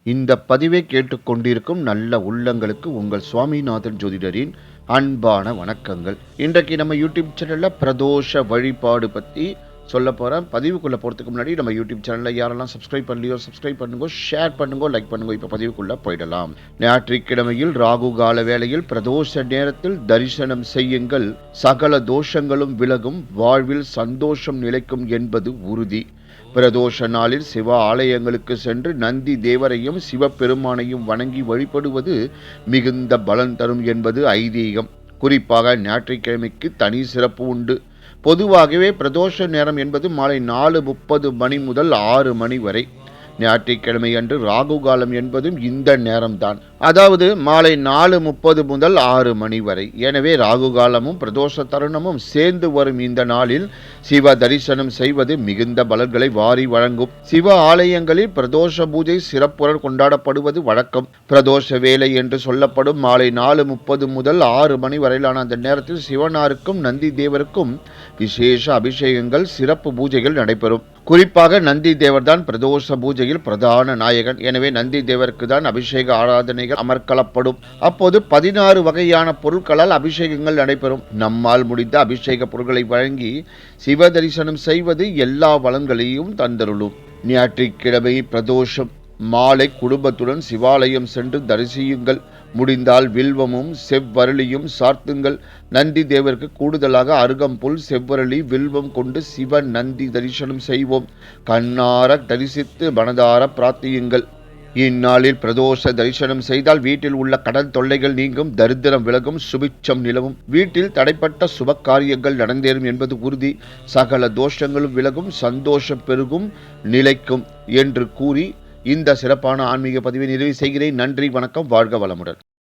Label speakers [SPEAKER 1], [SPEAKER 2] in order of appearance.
[SPEAKER 1] இந்த பதிவை கேட்டுக்கொண்டிருக்கும் நல்ல உள்ளங்களுக்கு உங்கள் சுவாமிநாதன் ஜோதிடரின் அன்பான வணக்கங்கள். இன்றைக்கு நம்ம யூடியூப் சேனலில் பிரதோஷ வழிபாடு பற்றி சொல்ல போகிறேன். பதிவுக்குள்ளே போகிறதுக்கு முன்னாடி நம்ம யூடியூப் சேனலில் யாரெல்லாம் சப்ஸ்கிரைப் பண்ணலையோ சப்ஸ்கிரைப் பண்ணுங்க, ஷேர் பண்ணுங்க, லைக் பண்ணுங்க. இப்போ பதிவுக்குள்ளே போயிடலாம். ஞாயிற்றுக்கிழமையில் ராகு கால வேளையில் பிரதோஷ நேரத்தில் தரிசனம் செய்யுங்கள். சகல தோஷங்களும் விலகும், வாழ்வில் சந்தோஷம் நிலைக்கும் என்பது உறுதி. பிரதோஷ நாளில் சிவ ஆலயங்களுக்கு சென்று நந்தி தேவரையும் சிவபெருமானையும் வணங்கி வழிபடுவது மிகுந்த பலன் தரும் என்பது ஐதீகம். குறிப்பாக ஞாயிற்றுக்கிழமைக்கு தனி சிறப்பு உண்டு. பொதுவாகவே பிரதோஷ நேரம் என்பது மாலை 4:30 மணி முதல் 6 மணி வரை. ஞாயிற்றுக்கிழமை அன்று ராகு காலம் என்பதும் இந்த நேரம்தான், அதாவது மாலை 4:30 முதல் 6 மணி வரை. எனவே ராகு காலமும் பிரதோஷ தருணமும் சேர்ந்து வரும் இந்த நாளில் சிவ தரிசனம் செய்வது மிகுந்த பலன்களை வாரி வழங்கும். சிவ ஆலயங்களில் பிரதோஷ பூஜை சிறப்புடன் கொண்டாடப்படுவது வழக்கம். பிரதோஷ வேலை என்று சொல்லப்படும் மாலை 4:30 முதல் 6 மணி வரையிலான அந்த நேரத்தில் சிவனாருக்கும் நந்தி தேவருக்கும் விசேஷ அபிஷேகங்கள், சிறப்பு பூஜைகள் நடைபெறும். குறிப்பாக நந்தி தேவர் தான் பிரதோஷ பூஜையில் பிரதான நாயகன். எனவே நந்தி தேவருக்கு தான் அபிஷேக ஆராதனைகள் அமர்க்களப்படும். அப்போது 16 வகையான பொருட்களால் அபிஷேகங்கள் நடைபெறும். நம்மால் முடிந்த அபிஷேக பொருட்களை வழங்கி சிவ தரிசனம் செய்வது எல்லா வளங்களையும் தந்தருளும். ஞாயிற்றுக்கிழமை பிரதோஷம் மாலை குடும்பத்துடன் சிவாலயம் சென்று தரிசியுங்கள். முடிந்தால் வில்வமும் செவ்வரளியும் சார்த்துங்கள். நந்தி தேவருக்கு கூடுதலாக அருகம்புல், செவ்வரளி, வில்வம் கொண்டு சிவ நந்தி தரிசனம் செய்வோம். கண்ணார தரிசித்து மனதார பிரார்த்தியுங்கள். இந்நாளில் பிரதோஷ தரிசனம் செய்தால் வீட்டில் உள்ள கடன் தொல்லைகள் நீங்கும், தரித்திரம் விலகும், சுபிட்சம் நிலவும், வீட்டில் தடைப்பட்ட சுப காரியங்கள் நடந்தேறும் என்பது உறுதி. சகல தோஷங்களும் விலகும், சந்தோஷம் பெருகும், நிலைக்கும் என்று கூறி இந்த சிறப்பான ஆன்மீக பதிவை நிறைவு செய்கிறேன். நன்றி, வணக்கம், வாழ்க வளமுடன்.